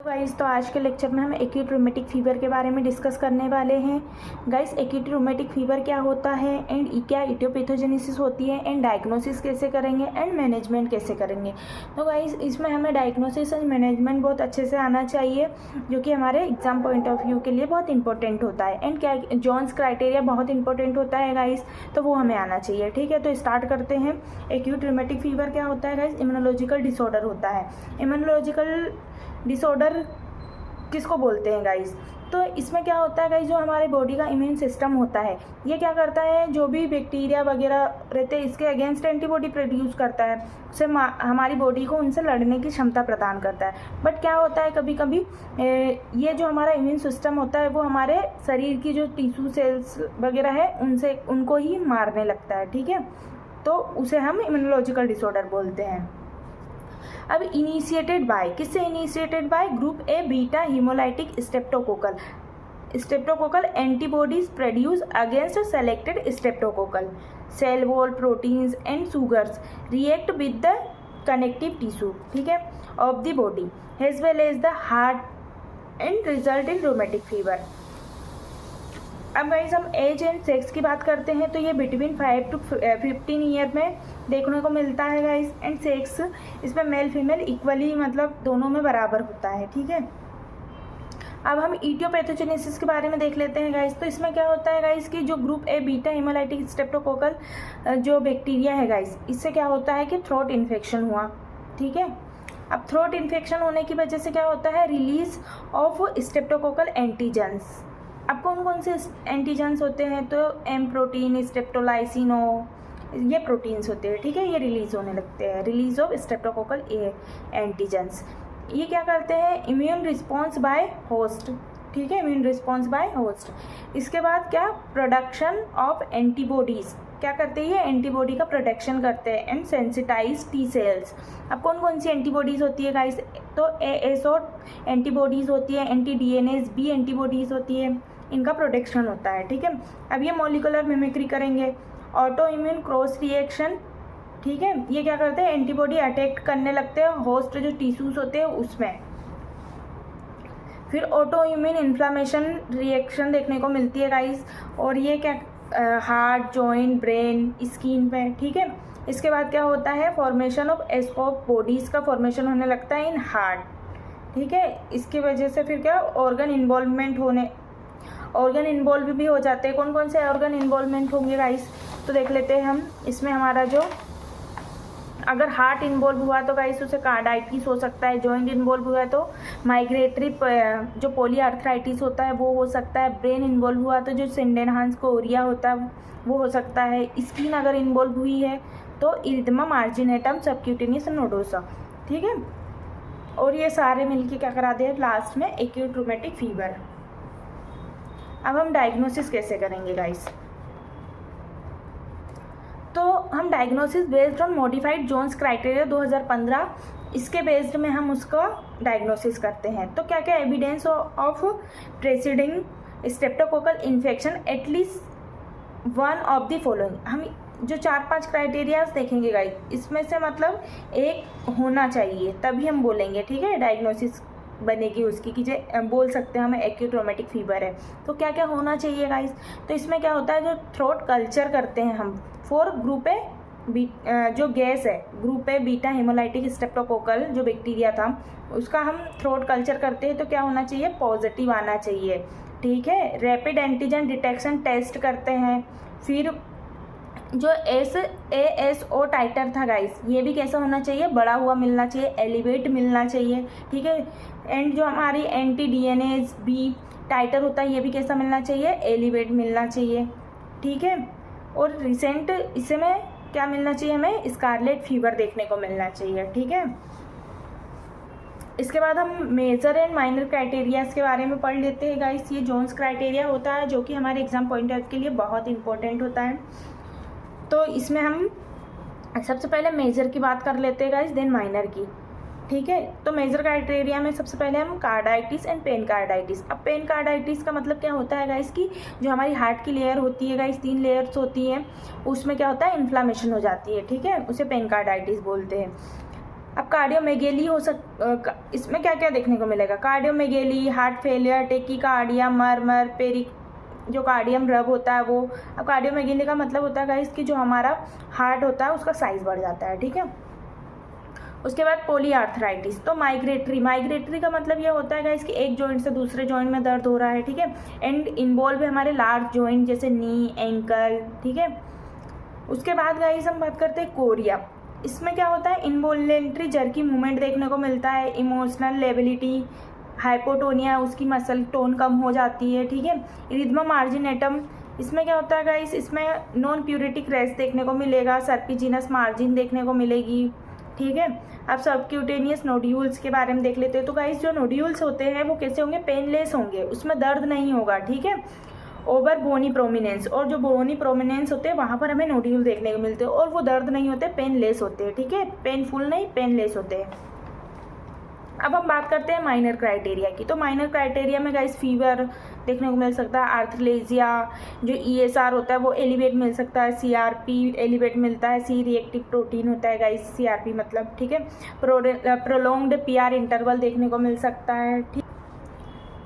Guys, तो आज के लेक्चर में हम एक्यूट रूमेटिक फीवर के बारे में डिस्कस करने वाले हैं। गाइस, एक्यूट रूमेटिक फीवर क्या होता है एंड क्या इटियोपैथोजेनेसिस होती है एंड डायग्नोसिस कैसे करेंगे एंड मैनेजमेंट कैसे करेंगे। तो गाइस, इसमें हमें डायग्नोसिस एंड मैनेजमेंट बहुत अच्छे से आना चाहिए, जो कि हमारे एग्जाम पॉइंट ऑफ व्यू के लिए बहुत इंपॉर्टेंट होता है। एंड क्या जॉन्स क्राइटेरिया बहुत इंपॉर्टेंट होता है गाइस, तो वो हमें आना चाहिए। ठीक है, तो स्टार्ट करते हैं। एक्यूट रूमेटिक फीवर क्या होता है गाइस? इम्यूनोलॉजिकल डिसऑर्डर होता है। इम्यूनोलॉजिकल डिसऑर्डर किसको बोलते हैं गाइस? तो इसमें क्या होता है गाइस, जो हमारे बॉडी का इम्यून सिस्टम होता है, ये क्या करता है, जो भी बैक्टीरिया वगैरह रहते हैं इसके अगेंस्ट एंटीबॉडी प्रोड्यूस करता है, उससे हमारी बॉडी को उनसे लड़ने की क्षमता प्रदान करता है। बट क्या होता है, कभी कभी ये जो हमारा इम्यून सिस्टम होता है वो हमारे शरीर की जो टिश्यू सेल्स वगैरह है उनको ही मारने लगता है। ठीक है, तो उसे हम इम्यूनोलॉजिकल डिसऑर्डर बोलते हैं। अब इनिशिएटेड बाय, किससे initiated by? Group A beta hemolytic streptococcal antibodies produce against selected streptococcal cell wall proteins and sugars react with the connective tissue, ठीक है, of the body as well as the heart and result in rheumatic fever. अब guys, हम age and sex की बात करते हैं, तो ये बिटवीन 5 to 15 ईयर में देखने को मिलता है गाइस। एंड सेक्स इसमें मेल फीमेल इक्वली, मतलब दोनों में बराबर होता है। ठीक है, अब हम इटियोपैथोजेनेसिस के बारे में देख लेते हैं गाइस। तो इसमें क्या होता है गाइस कि जो group A beta hemolytic streptococcal जो बैक्टीरिया है गाइस, इससे क्या होता है कि थ्रोट इन्फेक्शन हुआ। ठीक है, अब थ्रोट इन्फेक्शन होने की वजह से क्या होता है, रिलीज ऑफ स्ट्रेप्टोकोकल एंटीजेंस। अब कौन कौन से एंटीजेंस होते हैं? तो एम प्रोटीन, स्ट्रेप्टोलाइसिन, ये प्रोटीन्स होते हैं। ठीक है, ये रिलीज होने लगते हैं, रिलीज ऑफ स्ट्रेप्टोकोकल एंटीजेंस। ये क्या करते हैं? Immune response by host. ठीक है, इम्यून रिस्पॉन्स बाय होस्ट। इसके बाद क्या? Production of antibodies. क्या करते हैं? ये एंटीबॉडी का प्रोडक्शन करते हैं एंड सेंसिटाइज टी सेल्स। अब कौन कौन सी एंटीबॉडीज़ होती है गाइस? तो ASO एंटीबॉडीज़ होती है, एंटी DNase B एंटीबॉडीज़ होती है, इनका प्रोटेक्शन होता है। ठीक है, अब ये मॉलिकुलर मिमिक्री करेंगे। ऑटो इम्यून क्रॉस रिएक्शन, ठीक है, ये क्या करते हैं? एंटीबॉडी अटैक करने लगते हैं होस्ट जो टिश्यूज होते हैं उसमें। फिर ऑटो इम्यून इन्फ्लामेशन रिएक्शन देखने को मिलती है गाइस, और ये क्या हार्ट, जॉइंट, ब्रेन, स्किन पे। ठीक है, इसके बाद क्या होता है? फॉर्मेशन ऑफ एस्कोप बॉडीज़ का फॉर्मेशन होने लगता है इन हार्ट। ठीक है, इसकी वजह से फिर क्या? ऑर्गन इन्वॉल्व भी हो जाते हैं। कौन कौन से ऑर्गन इन्वॉल्वमेंट होंगे गाइस? तो देख लेते हैं हम। इसमें हमारा जो अगर हार्ट इन्वॉल्व हुआ तो गाइस उसे कार्डाइटिस हो सकता है। जॉइंट इन्वॉल्व हुआ तो माइग्रेटरी जो पोलीआर्थराइटिस होता है वो हो सकता है। ब्रेन इन्वॉल्व हुआ तो जो सिंडेनहांस कोरिया होता है वो हो सकता है। स्किन अगर इन्वॉल्व हुई है तो इरिथमा मार्जिनेटम सबक्यूटेनियस नोडोसा। ठीक है, और ये सारे मिलके क्या करा दे लास्ट में एक्यूट रूमेटिक फीवर। अब हम डायग्नोसिस कैसे करेंगे गाइस? तो हम diagnosis based on modified Jones criteria 2015, इसके बेस्ड में हम उसका डायग्नोसिस करते हैं। तो क्या क्या evidence of presiding streptococcal infection at least one of the following. हम जो 4-5 क्राइटेरियाज देखेंगे गाइस, इसमें से मतलब एक होना चाहिए, तभी हम बोलेंगे। ठीक है, डायग्नोसिस बनेगी उसकी कि बोल सकते हैं हमें एक्यूट रूमेटिक फीवर है। तो क्या क्या होना चाहिए गाइस? तो इसमें क्या होता है, जो थ्रोट कल्चर करते हैं हम फॉर ग्रुप ए जो गैस है, group A beta hemolytic streptococcal जो बैक्टीरिया था उसका हम थ्रोट कल्चर करते हैं, तो क्या होना चाहिए? पॉजिटिव आना चाहिए। ठीक है, रैपिड एंटीजन डिटेक्शन टेस्ट करते हैं। फिर जो ASO टाइटर था गाइस, ये भी कैसा होना चाहिए? बड़ा हुआ मिलना चाहिए, एलिवेट मिलना चाहिए। ठीक है, एंड जो हमारी एंटी DNase B टाइटर होता है ये भी कैसा मिलना चाहिए? एलिवेट मिलना चाहिए। ठीक है, और रिसेंट इसमें क्या मिलना चाहिए हमें? स्कारलेट फीवर देखने को मिलना चाहिए। ठीक है, इसके बाद हम मेजर एंड माइनर क्राइटेरियाज के बारे में पढ़ लेते हैं गाइस। ये जोन्स क्राइटेरिया होता है जो कि हमारे एग्जाम पॉइंट ऑफ के लिए बहुत इंपॉर्टेंट होता है। तो इसमें हम सबसे पहले मेजर की बात कर लेते हैं गाइस, देन माइनर की। ठीक है, तो मेजर क्राइटेरिया में सबसे पहले हम कार्डाइटिस एंड पेन कार्डाइटिस। अब पेन कार्डाइटिस का मतलब क्या होता है गाइस कि जो हमारी हार्ट की लेयर होती है गाइस, 3 लेयर्स होती है, उसमें क्या होता है? इन्फ्लामेशन हो जाती है। ठीक है, उसे पेन कार्डाइटिस बोलते हैं। अब कार्डियोमेगेली इसमें क्या क्या देखने को मिलेगा, कार्डियोमेगेली, हार्ट फेलियर, टेकीकार्डिया, मर्मर, जो कार्डियम रब होता है वो। अब कार्डियोमेगेली का मतलब होता है गाइस कि जो हमारा हार्ट होता है उसका साइज बढ़ जाता है, ठीक है। उसके बाद पॉलीआर्थराइटिस, तो माइग्रेटरी का मतलब ये होता है गाइस कि एक जॉइंट से दूसरे जॉइंट में दर्द हो रहा है, ठीक है। एंड इन्वॉल्व है हमारे लार्ज जॉइंट जैसे नी, एंकल, ठीक है। उसके बाद गाइस हम बात करते हैं कोरिया। इसमें क्या होता है, इनवॉलेंट्री जर्की मूवमेंट देखने को मिलता है, इमोशनल लेबिलिटी, हाइपोटोनिया, उसकी मसल टोन कम हो जाती है, ठीक है। इरिथमा मार्जिनेटम, इसमें क्या होता है गाइस, इसमें नॉन प्यूरिटिक रेस्ट देखने को मिलेगा, सर्पिजिनस मार्जिन देखने को मिलेगी, ठीक है। अब सबक्यूटेनियस नोड्यूल्स के बारे में देख लेते हैं। तो गाइस जो नोड्यूल्स होते हैं वो कैसे होंगे, पेनलेस होंगे, उसमें दर्द नहीं होगा, ठीक है। ओवर बोनी प्रोमिनेंस, और जो बोनी प्रोमिनेंस होते हैं वहाँ पर हमें नोड्यूल देखने को मिलते हैं और वो दर्द नहीं होते, पेनलेस होते हैं, ठीक है। पेनफुल नहीं, पेनलेस होते हैं। अब हम बात करते हैं माइनर क्राइटेरिया की। तो माइनर क्राइटेरिया में गाइस फीवर देखने को मिल सकता है, आर्थलेजिया, जो ESR होता है वो एलिवेट मिल सकता है, CRP एलिवेट मिलता है, C रिएक्टिव प्रोटीन होता है गाइस, CRP मतलब, ठीक है। प्रोलोंग्ड PR इंटरवल देखने को मिल सकता है, ठीक।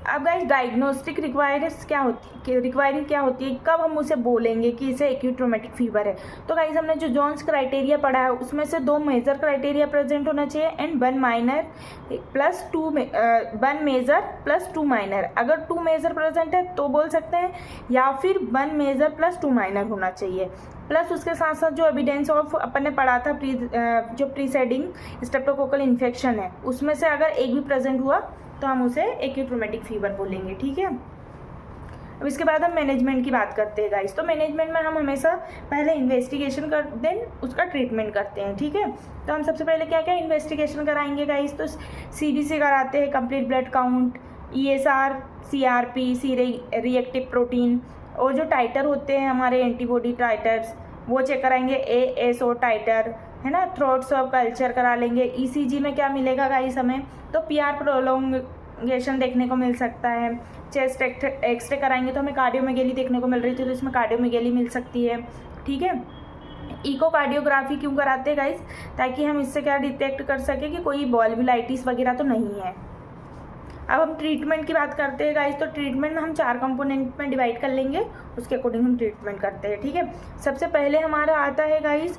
अब गाइस डायग्नोस्टिक रिक्वायरिंग क्या होती है, कब हम उसे बोलेंगे कि इसे एक्यूट ट्रोमेटिक फीवर है। तो गाइस हमने जो जोन्स क्राइटेरिया पढ़ा है उसमें से 2 मेजर क्राइटेरिया प्रेजेंट होना चाहिए एंड 1 मेजर प्लस 2 माइनर। अगर 2 मेजर प्रेजेंट है तो बोल सकते हैं, या फिर 1 मेजर प्लस 2 माइनर होना चाहिए। प्लस उसके साथ साथ जो एविडेंस ऑफ अपन ने पढ़ा था जो प्रीसाइडिंग स्ट्रेप्टोकोकल इन्फेक्शन है उसमें से अगर एक भी प्रेजेंट हुआ तो हम उसे एक्यूट ट्रोमेटिक फीवर बोलेंगे, ठीक है। अब इसके बाद हम मैनेजमेंट की बात करते हैं गाइस। तो मैनेजमेंट में हम हमेशा पहले इन्वेस्टिगेशन कर देन उसका ट्रीटमेंट करते हैं, ठीक है। तो हम सबसे पहले क्या क्या इन्वेस्टिगेशन कराएंगे गाइस, तो CBC कराते हैं, complete blood count, ESR, CRP, C reactive protein, और जो टाइटर होते हैं हमारे एंटीबॉडी टाइटर्स वो चेक कराएंगे, ASO टाइटर, है ना। थ्रोट स्वैब कल्चर करा लेंगे। ECG में क्या मिलेगा गाइस हमें, तो PR प्रोलोंगेशन देखने को मिल सकता है। चेस्ट एक्सरे कराएंगे तो हमें कार्डियोमेगेली देखने को मिल रही थी, तो इसमें कार्डियोमेगेली मिल सकती है, ठीक है। इकोकार्डियोग्राफी क्यों कराते हैं गाइस, ताकि हम इससे क्या डिटेक्ट कर सके कि कोई वॉल्वुलाइटिस वगैरह तो नहीं है। अब हम ट्रीटमेंट की बात करते हैं गाइस। तो ट्रीटमेंट में हम 4 कंपोनेंट में डिवाइड कर लेंगे, उसके अकॉर्डिंग हम ट्रीटमेंट करते हैं, ठीक है। सबसे पहले हमारा आता है गाइस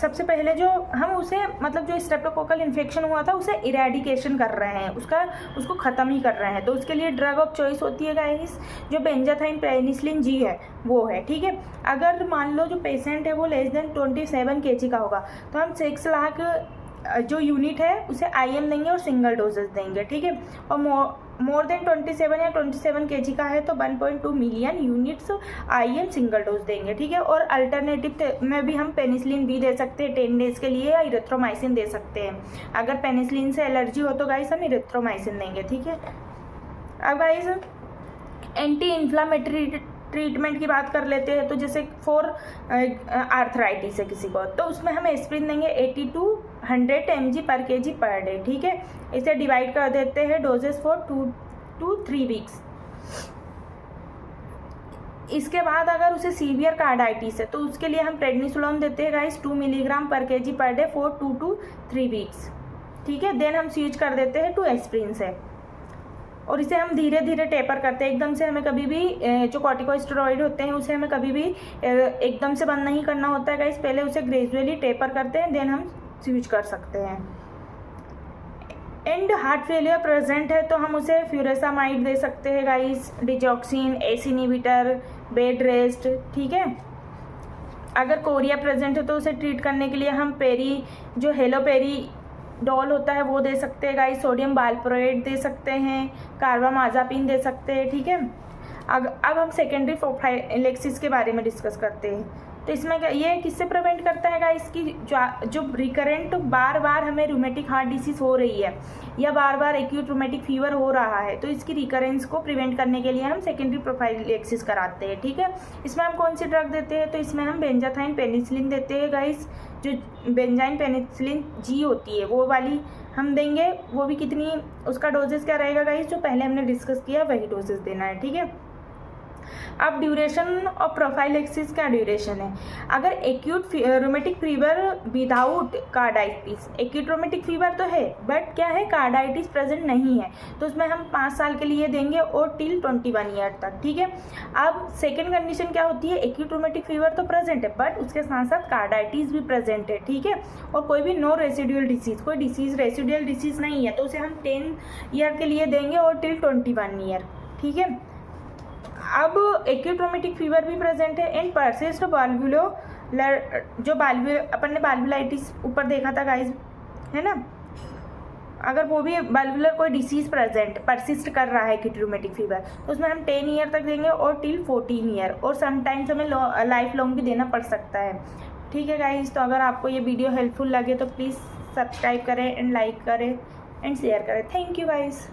सबसे पहले जो हम उसे मतलब जो स्ट्रेप्टोकोकल इन्फेक्शन हुआ था उसे इरेडिकेशन कर रहे हैं, उसको ख़त्म ही कर रहे हैं। तो उसके लिए ड्रग ऑफ चॉइस होती है गाइस जो बेंजाथाइन पेनिसिलिन G है वो है, ठीक है। अगर मान लो जो पेशेंट है वो लेस देन 27 kg का होगा तो हम 6 लाख जो यूनिट है उसे IM देंगे और सिंगल डोजेस देंगे, ठीक है। और मोर देन 27 या 27 kg का है तो 1.2 million units IM single dose देंगे, ठीक है। और अल्टरनेटिव में भी हम पेनिसिलिन भी दे सकते हैं 10 डेज के लिए, या इरिथ्रोमाइसिन दे सकते हैं। अगर पेनिसिलिन से एलर्जी हो तो गाइस हम इरिथ्रोमाइसिन देंगे, ठीक है। अब गाइस एंटी इन्फ्लामेटरी ट्रीटमेंट की बात कर लेते हैं। तो जैसे फॉर आर्थराइटिस है किसी को तो उसमें हम एस्प्रिन देंगे 80 to 100 mg पर kg पर डे, ठीक है। इसे डिवाइड कर देते हैं डोजेस फॉर 2 to 3 वीक्स। इसके बाद अगर उसे सीवियर कार्डाइटिस है तो उसके लिए हम प्रेडनिसोलोन देते हैं गाइस 2 मिलीग्राम पर kg per day for 2 to 3 weeks, ठीक है। देन हम स्विच कर देते हैं टू एस्प्रिन से, और इसे हम धीरे धीरे टेपर करते हैं। एकदम से हमें कभी भी जो कॉर्टिकोस्टेरॉइड होते हैं उसे हमें कभी भी एकदम से बंद नहीं करना होता है गाइस, पहले उसे ग्रेजुअली टेपर करते हैं, देन हम स्विच कर सकते हैं। एंड हार्ट फेलियर प्रेजेंट है तो हम उसे फ्यूरेसामाइड दे सकते हैं guys, digoxin, ACE inhibitor, bed rest, ठीक है। अगर कोरिया प्रेजेंट है तो उसे ट्रीट करने के लिए हम जो हेलोपेरी डॉल होता है वो दे सकते हैं गाइस, सोडियम बालप्रोएट दे सकते हैं, कार्बामाज़ापिन दे सकते हैं, ठीक है। अब हम सेकेंडरी प्रोफाइलेक्सिस के बारे में डिस्कस करते हैं। तो इसमें क्या ये किससे प्रिवेंट करता है गाइस की जो रिकरेंट बार बार हमें रूमेटिक हार्ट डिसीज हो रही है या बार बार एक्यूट रूमेटिक फीवर हो रहा है तो इसकी रिकरेंस को प्रिवेंट करने के लिए हम सेकेंडरी प्रोफाइलेक्सिस कराते हैं, ठीक है। इसमें हम कौन सी ड्रग देते हैं, तो इसमें हम बेंजाथाइन पेनिसिलिन देते हैं गाइस, जो बेंजाइन पेनिसिलिन G होती है वो वाली हम देंगे। वो भी कितनी, उसका डोजेस क्या रहेगा गाइस, जो पहले हमने डिस्कस किया वही डोजेस देना है, ठीक है। अब ड्यूरेशन और प्रोफाइलेक्सिस का ड्यूरेशन है। अगर acute rheumatic fever without carditis, acute rheumatic fever तो है बट क्या है, कार्डाइटिस प्रेजेंट नहीं है, तो उसमें हम 5 साल के लिए देंगे और टिल 21 ईयर तक। ठीक है। अब सेकेंड कंडीशन क्या होती है, एक्यूट रोमेटिक फीवर तो प्रेजेंट है बट उसके साथ साथ कार्डाइटिस भी प्रेजेंट है। ठीक है। और कोई भी नो रेसिडुअल डिसीज, कोई डिसीज रेसिडुअल डिसीज नहीं है, तो उसे हम 10 ईयर के लिए देंगे और टिल 21 ईयर। ठीक है। अब एक्यूट रोमेटिक फीवर भी प्रेजेंट है एंड परसिस्ट वाल्वुलर, जो अपन ने वाल्वुलाइटिस ऊपर देखा था गाइस, है ना, अगर वो भी वाल्वुलर कोई डिसीज प्रेजेंट परसिस्ट कर रहा है एक्यूट रोमेटिक फीवर, तो उसमें हम 10 ईयर तक देंगे और टिल 14 ईयर, और समटाइम्स हमें लाइफ लॉन्ग भी देना पड़ सकता है। ठीक है गाइस, तो अगर आपको ये वीडियो हेल्पफुल लगे तो प्लीज़ सब्सक्राइब करें एंड लाइक करें एंड शेयर करें। Thank you guys.